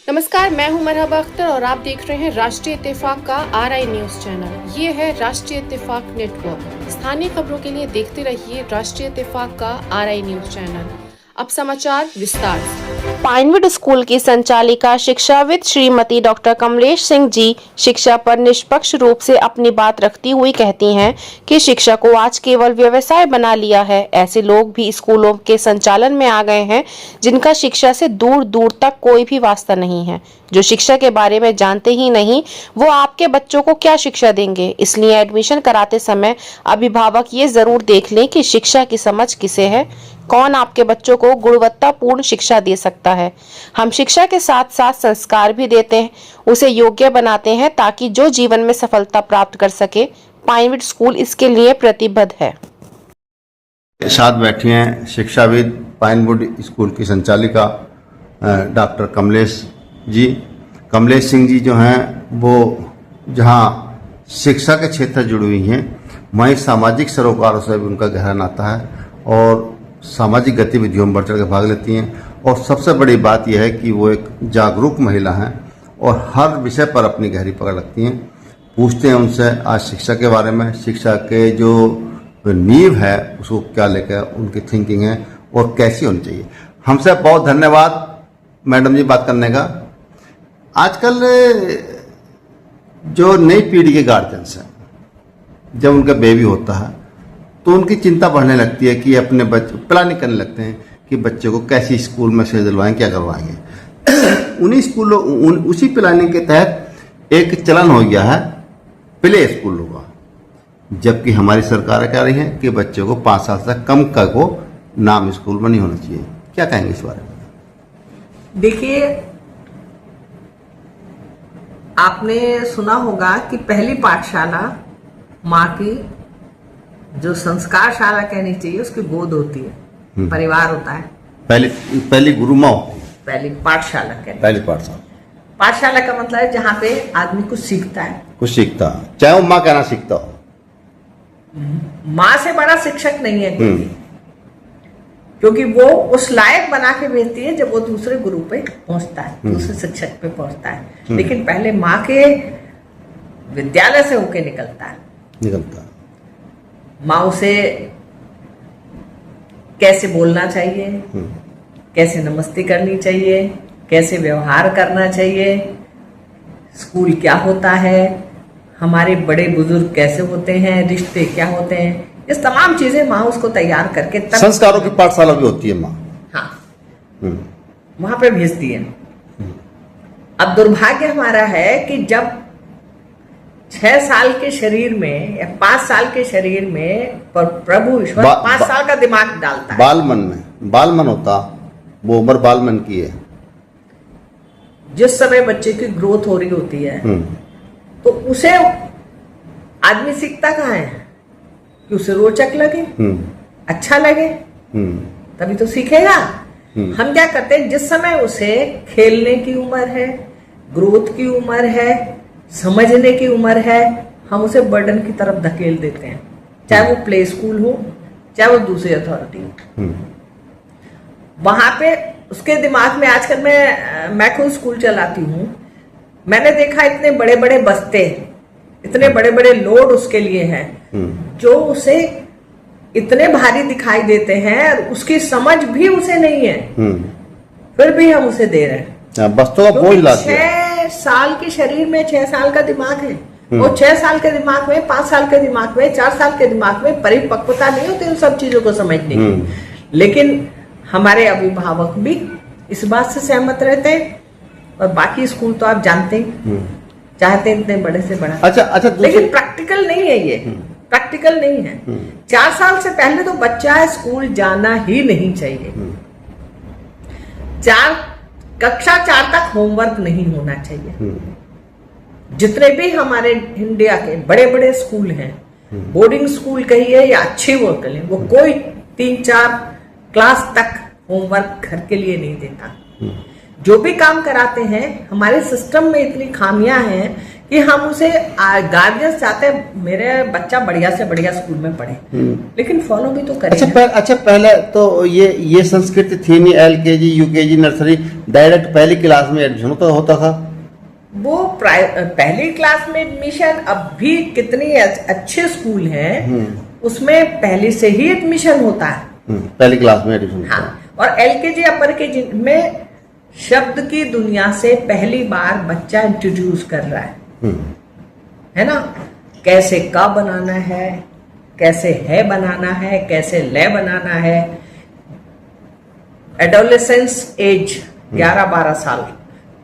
नमस्कार, मैं हूं मरहबा अख्तर और आप देख रहे हैं राष्ट्रीय इत्तेफाक का RI न्यूज चैनल। ये है राष्ट्रीय इत्तेफाक नेटवर्क। स्थानीय खबरों के लिए देखते रहिए राष्ट्रीय इत्तेफाक का RI न्यूज चैनल। अब समाचार विस्तार से। पाइनवुड स्कूल की संचालिका शिक्षाविद श्रीमती डॉक्टर कमलेश सिंह जी शिक्षा पर निष्पक्ष रूप से अपनी बात रखती हुई कहती हैं कि शिक्षा को आज केवल व्यवसाय बना लिया है। ऐसे लोग भी स्कूलों के संचालन में आ गए हैं जिनका शिक्षा से दूर दूर तक कोई भी वास्ता नहीं है। जो शिक्षा के बारे में जानते ही नहीं, वो आपके बच्चों को क्या शिक्षा देंगे। इसलिए एडमिशन कराते समय अभिभावक ये जरूर देख लें कि शिक्षा की समझ किसे है, कौन आपके बच्चों को गुणवत्तापूर्ण शिक्षा दे सकता है। हम शिक्षा के साथ साथ संस्कार भी देते हैं, उसे योग्य बनाते हैं ताकि जो जीवन में सफलता प्राप्त कर सके। पाइनवुड स्कूल इसके लिए प्रतिबद्ध है। साथ बैठी हैं शिक्षाविद पाइनवुड स्कूल की संचालिका डॉक्टर कमलेश जी। कमलेश सिंह जी जो हैं वो जहां शिक्षा के क्षेत्र जुड़ी हुई हैं, वहीं सामाजिक सरोकारों से भी उनका गहरा नाता है और सामाजिक गतिविधियों में बढ़ चढ़ के भाग लेती हैं। और सबसे बड़ी बात यह है कि वो एक जागरूक महिला हैं और हर विषय पर अपनी गहरी पकड़ रखती हैं। पूछते हैं उनसे आज शिक्षा के बारे में, शिक्षा के जो नींव है उसको क्या लेकर उनकी थिंकिंग है और कैसी होनी चाहिए। हमसे बहुत धन्यवाद मैडम जी बात करने का। आजकल जो नई पीढ़ी के गार्जियंस हैं, जब उनका बेबी होता है तो उनकी चिंता बढ़ने लगती है कि अपने बच्चे प्लानिंग करने लगते हैं कि बच्चे को कैसी स्कूल में से दिलवाएं, क्या करवाएंगे। उन्हीं स्कूलों उसी प्लानिंग के तहत एक चलन हो गया है प्ले स्कूलों का, जबकि हमारी सरकार कह रही है कि बच्चे को 5 साल से कम का को नाम स्कूल में नहीं होना चाहिए। क्या कहेंगे इस बारे में? देखिए, आपने सुना होगा कि पहली पाठशाला माँ की जो संस्कार शाला कहनी चाहिए उसकी गोद होती है, परिवार होता है। पहली गुरु माँ होती है, पहली पाठशाला कहनी। पहली पाठशाला। पाठशाला का मतलब है जहाँ पे आदमी कुछ सीखता है, चाहे वो माँ कहना सीखता हो। माँ से बड़ा शिक्षक नहीं है कोई, क्योंकि वो उस लायक बना के भेजती है जब वो दूसरे गुरु पे पहुंचता है, दूसरे शिक्षक पे पहुंचता है। लेकिन पहले माँ के विद्यालय से होके निकलता है। माँ उसे कैसे बोलना चाहिए, कैसे नमस्ते करनी चाहिए, कैसे व्यवहार करना चाहिए, स्कूल क्या होता है, हमारे बड़े बुजुर्ग कैसे होते हैं, रिश्ते क्या होते हैं, ये तमाम चीजें माँ उसको तैयार करके तब संस्कारों की पाठशाला भी होती है माँ। हाँ, वहां पे भेजती है। अब दुर्भाग्य हमारा है कि जब 6 साल के शरीर में या 5 साल के शरीर में प्रभु ईश्वर 5 साल का दिमाग डालता है। बालमन होता, वो उम्र बालमन की है। जिस समय बच्चे की ग्रोथ हो रही होती है तो उसे आदमी सीखता कहाँ है कि उसे रोचक लगे, अच्छा लगे, तभी तो सीखेगा। हम क्या करते हैं, जिस समय उसे खेलने की उम्र है, ग्रोथ की उम्र है, समझने की उम्र है, हम उसे बर्डन की तरफ धकेल देते हैं, चाहे वो प्ले स्कूल हो, चाहे वो दूसरी अथॉरिटी हो। वहां पे उसके दिमाग में आजकल मैं खुद स्कूल चलाती हूँ, मैंने देखा इतने बड़े बड़े बस्ते, इतने बड़े बड़े लोड उसके लिए हैं जो उसे इतने भारी दिखाई देते हैं, उसकी समझ भी उसे नहीं है, फिर भी हम उसे दे रहे हैं। बस्तों का बोझ लाते हैं। 6 साल के शरीर में 6 साल का दिमाग है, और 6 साल के दिमाग में, 5 साल के दिमाग में, 4 साल के दिमाग में परिपक्वता नहीं होती उन सब चीजों को समझने की। लेकिन हमारे अभिभावक भी इस बात से सहमत रहते हैं, और बाकी स्कूल तो आप जानते हैं चाहते हैं इतने बड़े से बड़ा। अच्छा, लेकिन प्रैक्टिकल नहीं है, ये प्रैक्टिकल नहीं है। 4 साल से पहले तो बच्चा स्कूल जाना ही नहीं चाहिए। कक्षा 4 तक होमवर्क नहीं होना चाहिए। जितने भी हमारे इंडिया के बड़े बड़े स्कूल हैं, बोर्डिंग स्कूल कहिए या अच्छे वो कहिए, वो कोई 3-4 क्लास तक होमवर्क घर के लिए नहीं देता। जो भी काम कराते हैं, हमारे सिस्टम में इतनी खामियां हैं कि हम उसे गार्जियंस चाहते हैं मेरे बच्चा बढ़िया से बढ़िया स्कूल में पढ़े, लेकिन फॉलो भी तो करें। अच्छा पहले तो ये संस्कृति थी नहीं, LKG UKG नर्सरी डायरेक्ट पहली क्लास में एडमिशन होता था। वो पहली क्लास में एडमिशन, अब भी कितनी अच्छे स्कूल हैं उसमें पहले से ही एडमिशन होता है, पहली क्लास में एडमिशन। हाँ, और LKG अपर KG में शब्द की दुनिया से पहली बार बच्चा इंट्रोड्यूस कर रहा है ना, कैसे का बनाना है, कैसे है बनाना है, कैसे ले बनाना है। एडोलेसेंस एज 11-12 साल,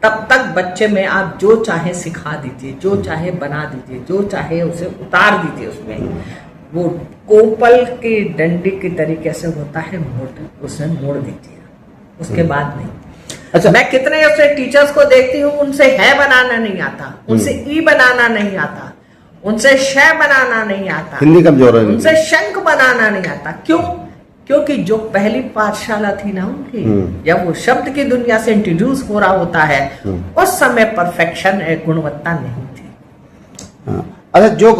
तब तक बच्चे में आप जो चाहे सिखा दीजिए, जो चाहे बना दीजिए, जो चाहे उसे उतार दीजिए, उसमें वो कोपल की डंडी की तरीके से होता है, उसे मोड़ दीजिए, उसके बाद नहीं। अच्छा, मैं कितने ऐसे टीचर्स को देखती हूँ, उनसे है बनाना नहीं आता, उनसे ई बनाना नहीं आता, उनसे श बनाना नहीं आता, हिंदी कमजोर है, उनसे शंख बनाना नहीं आता। क्यों? क्योंकि जो पहली पाठशाला थी ना उनकी, जब वो शब्द की दुनिया से इंट्रोड्यूस हो रहा होता है, उस समय परफेक्शन गुणवत्ता नहीं थी। अच्छा, जो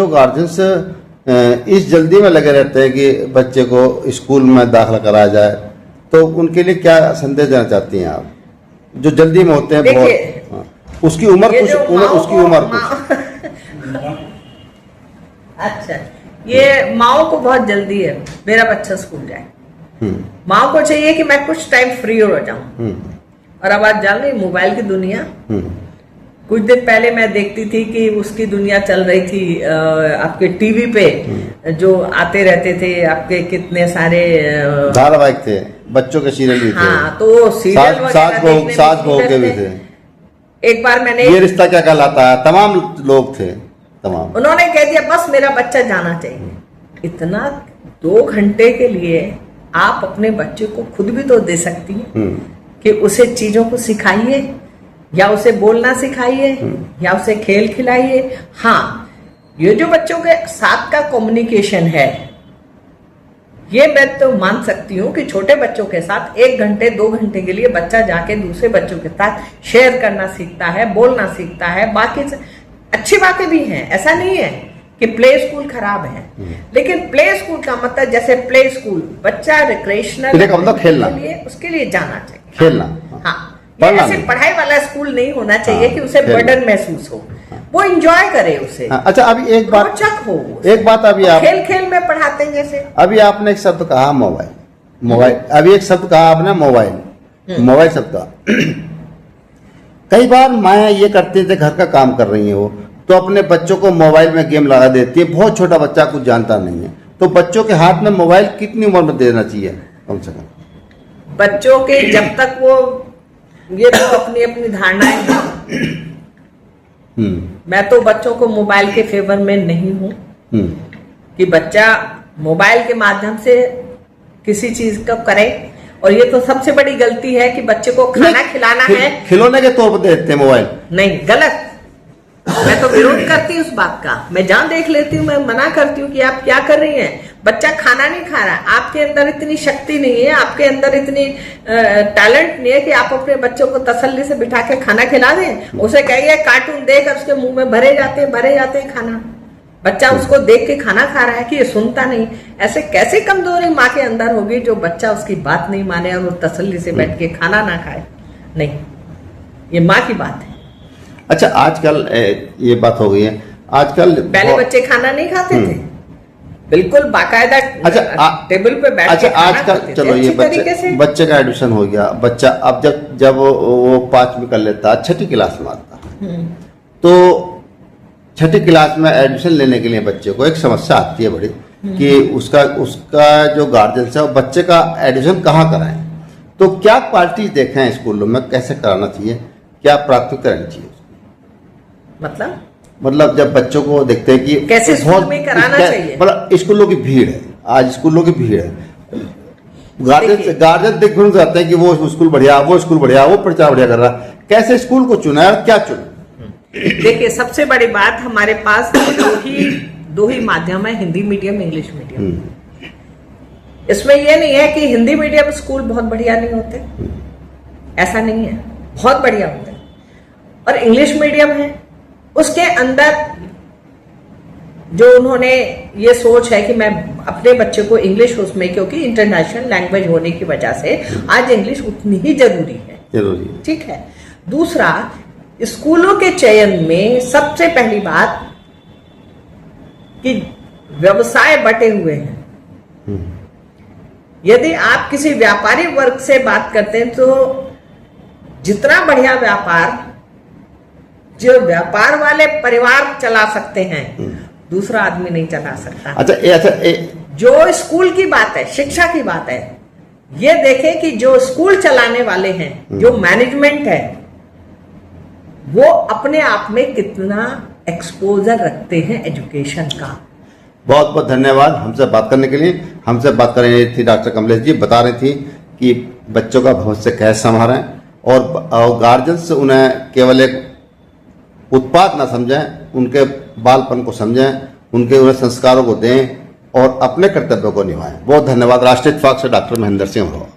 गार्जियंस इस जल्दी में लगे रहते हैं कि बच्चे को स्कूल में दाखिला कराया जाए, तो उनके लिए क्या संदेश देना चाहती हैं आप, जो जल्दी में होते हैं बहुत, उसकी उम्र कुछ अच्छा, ये माओ को बहुत जल्दी है मेरा बच्चा स्कूल जाए, माओ को चाहिए कि मैं कुछ टाइम फ्री हो जाऊं। और अब आज जान रही मोबाइल की दुनिया, कुछ दिन पहले मैं देखती थी कि उसकी दुनिया चल रही थी, आपके टीवी पे जो आते रहते थे आपके कितने सारे धारावाहिक थे, बच्चों के सीरियल भी थे। हाँ, तो सीरियल सास बहू के भी थे। एक बार मैंने ये रिश्ता क्या कहलाता है, तमाम लोग थे, तमाम। उन्होंने कह दिया बस मेरा बच्चा जाना चाहिए। इतना 2 घंटे के लिए आप अपने बच्चे को खुद भी तो दे सकती हैं कि उसे चीजों को सिखाइए, या उसे बोलना सिखाइए, या उसे खेल खिलाइए। हाँ, ये जो बच्चों के साथ का कम्युनिकेशन है, ये मैं तो मान सकती हूँ कि छोटे बच्चों के साथ 1 घंटे 2 घंटे के लिए बच्चा जाके दूसरे बच्चों के साथ शेयर करना सीखता है, बोलना सीखता है। बाकी अच्छी बातें भी हैं, ऐसा नहीं है कि प्ले स्कूल खराब है, लेकिन प्ले स्कूल का मतलब जैसे प्ले स्कूल बच्चा रिक्रिएशनल मतलब खेलना, उसके लिए जाना चाहिए, खेलना। हाँ, ऐसे पढ़ाई वाला स्कूल नहीं होना चाहिए कि उसे बर्डन महसूस हो, वो एंजॉय करे उसे। अच्छा, अभी एक बात अभी आप खेल खेल में पढ़ाते हैं। जैसे अभी आपने एक शब्द कहा मोबाइल, अभी एक शब्द कहा आपने मोबाइल शब्द का। कई बार माया ये करती थे, घर का काम कर रही है वो, तो अपने बच्चों को मोबाइल में गेम लगा देती है। बहुत छोटा बच्चा कुछ जानता नहीं है, तो बच्चों के हाथ में मोबाइल कितनी उम्र में देना चाहिए कम से कम? बच्चों के जब तक वो, ये तो अपनी अपनी धारणाएं हैं। मैं तो बच्चों को मोबाइल के फेवर में नहीं हूँ कि बच्चा मोबाइल के माध्यम से किसी चीज को करे। और ये तो सबसे बड़ी गलती है कि बच्चे को खाना खिलाना है, खिलौने के तौर पर देते हैं मोबाइल। नहीं, गलत। मैं तो विरोध करती हूँ उस बात का, मैं जान देख लेती हूँ, मैं मना करती हूँ कि आप क्या कर रही हैं। बच्चा खाना नहीं खा रहा, आपके अंदर इतनी शक्ति नहीं है, आपके अंदर इतनी टैलेंट नहीं है कि आप अपने बच्चों को तसल्ली से बिठा के खाना खिला दें। उसे कहिए कार्टून देख, उसके मुंह में भरे जाते हैं खाना। बच्चा उसको देख के खाना खा रहा है कि ये सुनता नहीं। ऐसे कैसे कमजोरी माँ के अंदर होगी जो बच्चा उसकी बात नहीं माने और वो तसल्ली से बैठ के खाना ना खाए? नहीं, ये माँ की बात है। अच्छा, आजकल ये बात हो गई है, आजकल पहले बच्चे खाना नहीं खाते थे, बिल्कुल बाकायदा टेबल पे बैठ के खाना आजकल खाते चलो थे, ये बच्चे का एडमिशन हो गया, बच्चा अब जब वो 5वीं कर लेता, 6ठी क्लास में आता, तो 6ठी क्लास में एडमिशन लेने के लिए बच्चे को एक समस्या आती है बड़ी कि उसका जो गार्जियन है वो बच्चे का एडमिशन कहाँ कराएं। तो क्या क्वालिटी देखें स्कूलों में, कैसे कराना चाहिए, क्या प्राथमिकता करनी चाहिए? मतलब जब बच्चों को देखते हैं कि कैसे स्कूल में कराना चाहिए, मतलब स्कूलों की भीड़ है, आज स्कूलों की भीड़ है, गार्जियन देखने जाते हैं कि वो स्कूल बढ़िया, वो प्रचार बढ़िया कर रहा, कैसे स्कूल को चुना है और क्या चुना? देखिए, सबसे बड़ी बात, हमारे पास दो ही माध्यम है, हिंदी मीडियम, इंग्लिश मीडियम। इसमें यह नहीं है कि हिंदी मीडियम स्कूल बहुत बढ़िया नहीं होते, ऐसा नहीं है, बहुत बढ़िया होते हैं। और इंग्लिश मीडियम है, उसके अंदर जो उन्होंने ये सोच है कि मैं अपने बच्चे को इंग्लिश उसमें, क्योंकि इंटरनेशनल लैंग्वेज होने की वजह से आज इंग्लिश उतनी ही जरूरी है, ठीक है। दूसरा, स्कूलों के चयन में सबसे पहली बात कि व्यवसाय बटे हुए हैं। यदि आप किसी व्यापारी वर्ग से बात करते हैं तो जितना बढ़िया व्यापार जो व्यापार वाले परिवार चला सकते हैं, दूसरा आदमी नहीं चला सकता। अच्छा, जो स्कूल की बात है, शिक्षा की बात है, ये देखें कि जो स्कूल चलाने वाले हैं, जो मैनेजमेंट है, वो अपने आप में कितना एक्सपोजर रखते हैं एजुकेशन का। बहुत बहुत धन्यवाद हमसे बात करने के लिए। हमसे बात कर रही थी डॉक्टर कमलेश जी, बता रही थी कि बच्चों का भविष्य कैसे संभालें और गार्जियन से उन्हें केवल एक उत्पाद ना समझें, उनके बालपन को समझें, उन्हें संस्कारों को दें और अपने कर्तव्यों को निभाएं। बहुत धन्यवाद। राष्ट्रीय इत्तेफाक से डॉक्टर महेंद्र सिंह अमरोहा।